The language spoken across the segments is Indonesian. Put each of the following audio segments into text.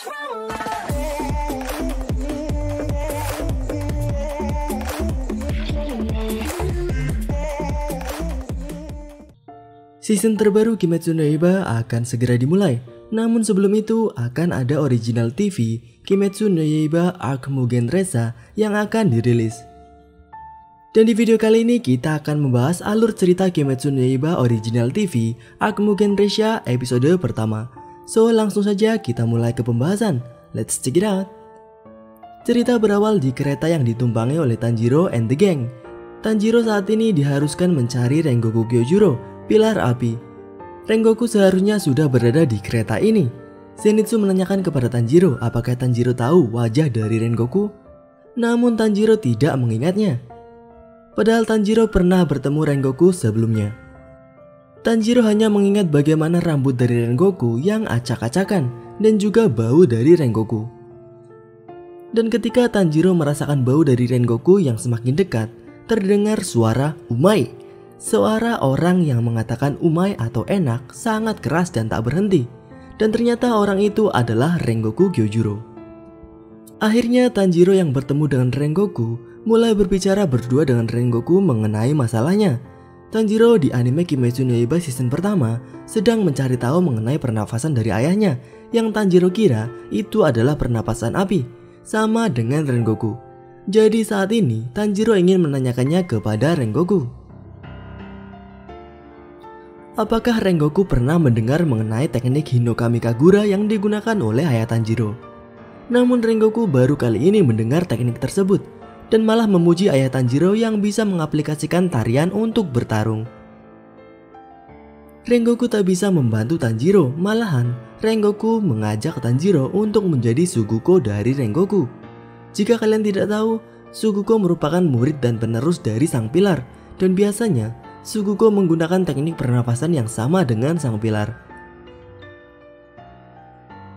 Season terbaru Kimetsu no Yaiba akan segera dimulai. Namun sebelum itu akan ada original TV Kimetsu no Yaiba Arc Mugen Resa yang akan dirilis. Dan di video kali ini kita akan membahas alur cerita Kimetsu no Yaiba original TV Arc Mugen Resa episode pertama. So langsung saja kita mulai ke pembahasan. Let's check it out. Cerita berawal di kereta yang ditumpangi oleh Tanjiro and the gang. Tanjiro saat ini diharuskan mencari Rengoku Kyojuro, pilar api. Rengoku seharusnya sudah berada di kereta ini. Zenitsu menanyakan kepada Tanjiro apakah Tanjiro tahu wajah dari Rengoku. Namun Tanjiro tidak mengingatnya. Padahal Tanjiro pernah bertemu Rengoku sebelumnya. Tanjiro hanya mengingat bagaimana rambut dari Rengoku yang acak-acakan dan juga bau dari Rengoku. Dan ketika Tanjiro merasakan bau dari Rengoku yang semakin dekat, terdengar suara umai. Suara orang yang mengatakan umai atau enak sangat keras dan tak berhenti. Dan ternyata orang itu adalah Rengoku Kyojuro. Akhirnya Tanjiro yang bertemu dengan Rengoku mulai berbicara berdua dengan Rengoku mengenai masalahnya. Tanjiro di anime Kimetsu no Yaiba season pertama sedang mencari tahu mengenai pernafasan dari ayahnya, yang Tanjiro kira itu adalah pernapasan api, sama dengan Rengoku. Jadi saat ini Tanjiro ingin menanyakannya kepada Rengoku. Apakah Rengoku pernah mendengar mengenai teknik Hinokami Kagura yang digunakan oleh ayah Tanjiro? Namun Rengoku baru kali ini mendengar teknik tersebut dan malah memuji ayah Tanjiro yang bisa mengaplikasikan tarian untuk bertarung. Rengoku tak bisa membantu Tanjiro, malahan Rengoku mengajak Tanjiro untuk menjadi Suguko dari Rengoku. Jika kalian tidak tahu, Suguko merupakan murid dan penerus dari sang pilar, dan biasanya Suguko menggunakan teknik pernapasan yang sama dengan sang pilar.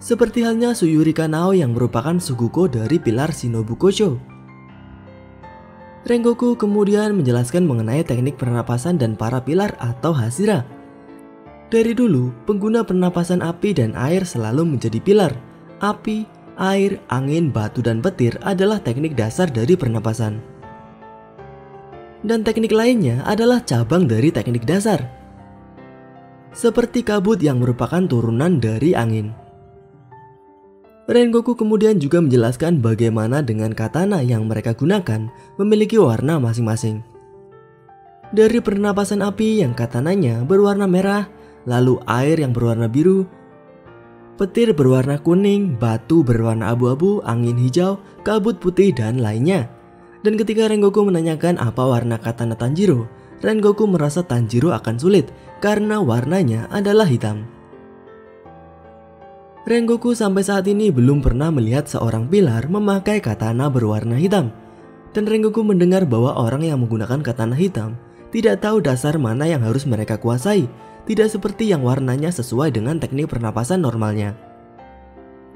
Seperti halnya Suyuri Kanao yang merupakan Suguko dari pilar Shinobu Kosho. Rengoku kemudian menjelaskan mengenai teknik pernapasan dan para pilar atau Hashira. Dari dulu, pengguna pernapasan api dan air selalu menjadi pilar. Api, air, angin, batu, dan petir adalah teknik dasar dari pernapasan. Dan teknik lainnya adalah cabang dari teknik dasar, seperti kabut yang merupakan turunan dari angin. Rengoku kemudian juga menjelaskan bagaimana dengan katana yang mereka gunakan memiliki warna masing-masing. Dari pernapasan api yang katananya berwarna merah, lalu air yang berwarna biru, petir berwarna kuning, batu berwarna abu-abu, angin hijau, kabut putih, dan lainnya. Dan ketika Rengoku menanyakan apa warna katana Tanjiro, Rengoku merasa Tanjiro akan sulit karena warnanya adalah hitam. Rengoku sampai saat ini belum pernah melihat seorang pilar memakai katana berwarna hitam. Dan Rengoku mendengar bahwa orang yang menggunakan katana hitam tidak tahu dasar mana yang harus mereka kuasai, tidak seperti yang warnanya sesuai dengan teknik pernapasan normalnya.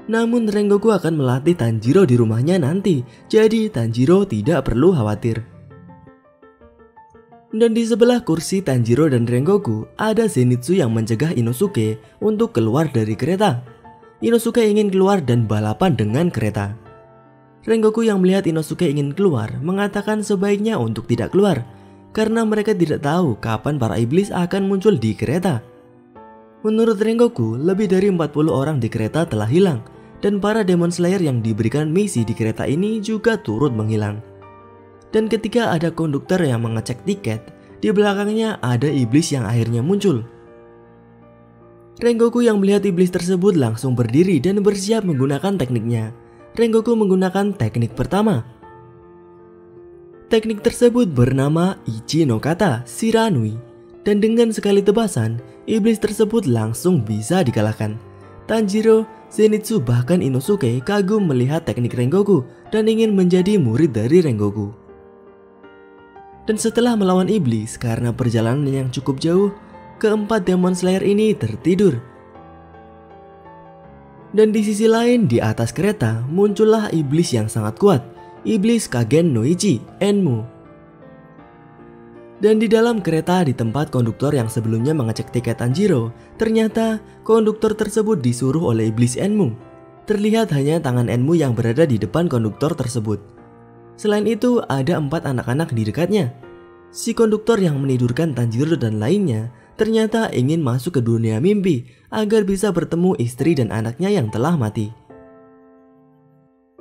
Namun Rengoku akan melatih Tanjiro di rumahnya nanti, jadi Tanjiro tidak perlu khawatir. Dan di sebelah kursi Tanjiro dan Rengoku ada Zenitsu yang mencegah Inosuke untuk keluar dari kereta. Inosuke ingin keluar dan balapan dengan kereta. Rengoku yang melihat Inosuke ingin keluar mengatakan sebaiknya untuk tidak keluar, karena mereka tidak tahu kapan para iblis akan muncul di kereta. Menurut Rengoku, lebih dari 40 orang di kereta telah hilang, dan para Demon Slayer yang diberikan misi di kereta ini juga turut menghilang. Dan ketika ada konduktor yang mengecek tiket, di belakangnya ada iblis yang akhirnya muncul. Rengoku yang melihat iblis tersebut langsung berdiri dan bersiap menggunakan tekniknya. Rengoku menggunakan teknik pertama. Teknik tersebut bernama Ichi no Kata Shiranui. Dan dengan sekali tebasan, iblis tersebut langsung bisa dikalahkan. Tanjiro, Zenitsu, bahkan Inosuke kagum melihat teknik Rengoku dan ingin menjadi murid dari Rengoku. Dan setelah melawan iblis karena perjalanan yang cukup jauh, keempat Demon Slayer ini tertidur. Dan di sisi lain, di atas kereta muncullah iblis yang sangat kuat, iblis Kagen no Ichi, Enmu. Dan di dalam kereta di tempat konduktor yang sebelumnya mengecek tiket Tanjiro, ternyata konduktor tersebut disuruh oleh iblis Enmu. Terlihat hanya tangan Enmu yang berada di depan konduktor tersebut. Selain itu, ada 4 anak-anak di dekatnya. Si konduktor yang menidurkan Tanjiro dan lainnya ternyata ingin masuk ke dunia mimpi agar bisa bertemu istri dan anaknya yang telah mati.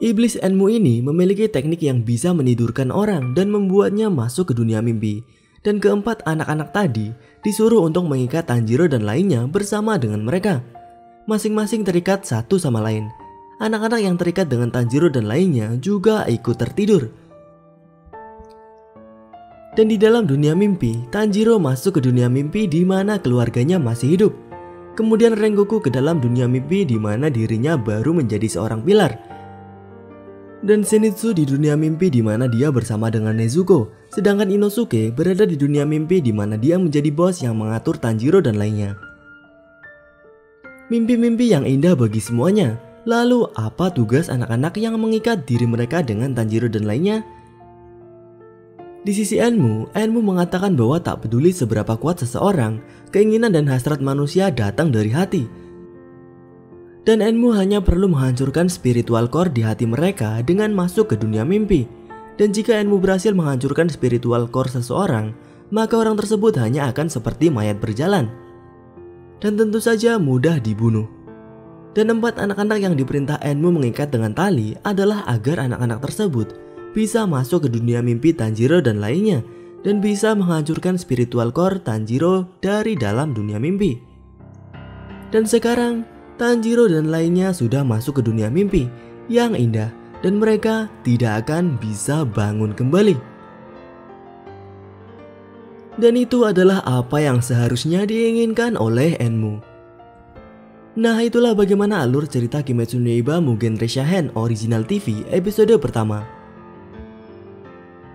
Iblis Enmu ini memiliki teknik yang bisa menidurkan orang dan membuatnya masuk ke dunia mimpi. Dan keempat anak-anak tadi disuruh untuk mengikat Tanjiro dan lainnya bersama dengan mereka. Masing-masing terikat satu sama lain. Anak-anak yang terikat dengan Tanjiro dan lainnya juga ikut tertidur. Dan di dalam dunia mimpi, Tanjiro masuk ke dunia mimpi di mana keluarganya masih hidup. Kemudian Rengoku ke dalam dunia mimpi di mana dirinya baru menjadi seorang pilar. Dan Zenitsu di dunia mimpi di mana dia bersama dengan Nezuko. Sedangkan Inosuke berada di dunia mimpi di mana dia menjadi bos yang mengatur Tanjiro dan lainnya. Mimpi-mimpi yang indah bagi semuanya. Lalu apa tugas anak-anak yang mengikat diri mereka dengan Tanjiro dan lainnya? Di sisi Enmu mengatakan bahwa tak peduli seberapa kuat seseorang, keinginan dan hasrat manusia datang dari hati. Dan Enmu hanya perlu menghancurkan spiritual core di hati mereka dengan masuk ke dunia mimpi. Dan jika Enmu berhasil menghancurkan spiritual core seseorang, maka orang tersebut hanya akan seperti mayat berjalan. Dan tentu saja mudah dibunuh. Dan 4 anak-anak yang diperintah Enmu mengikat dengan tali adalah agar anak-anak tersebut bisa masuk ke dunia mimpi Tanjiro dan lainnya dan bisa menghancurkan spiritual core Tanjiro dari dalam dunia mimpi. Dan sekarang Tanjiro dan lainnya sudah masuk ke dunia mimpi yang indah dan mereka tidak akan bisa bangun kembali. Dan itu adalah apa yang seharusnya diinginkan oleh Enmu. Nah, itulah bagaimana alur cerita Kimetsu no Yaiba Mugen Resshahen Original TV episode pertama.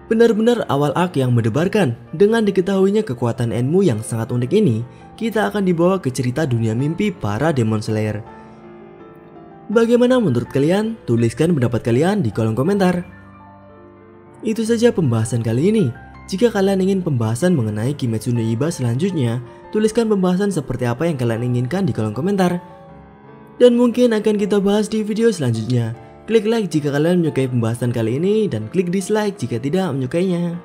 Benar-benar awal arc yang mendebarkan. Dengan diketahuinya kekuatan Enmu yang sangat unik ini, kita akan dibawa ke cerita dunia mimpi para Demon Slayer. Bagaimana menurut kalian? Tuliskan pendapat kalian di kolom komentar. Itu saja pembahasan kali ini. Jika kalian ingin pembahasan mengenai Kimetsu no Yaiba selanjutnya, tuliskan pembahasan seperti apa yang kalian inginkan di kolom komentar. Dan mungkin akan kita bahas di video selanjutnya. Klik like jika kalian menyukai pembahasan kali ini dan klik dislike jika tidak menyukainya.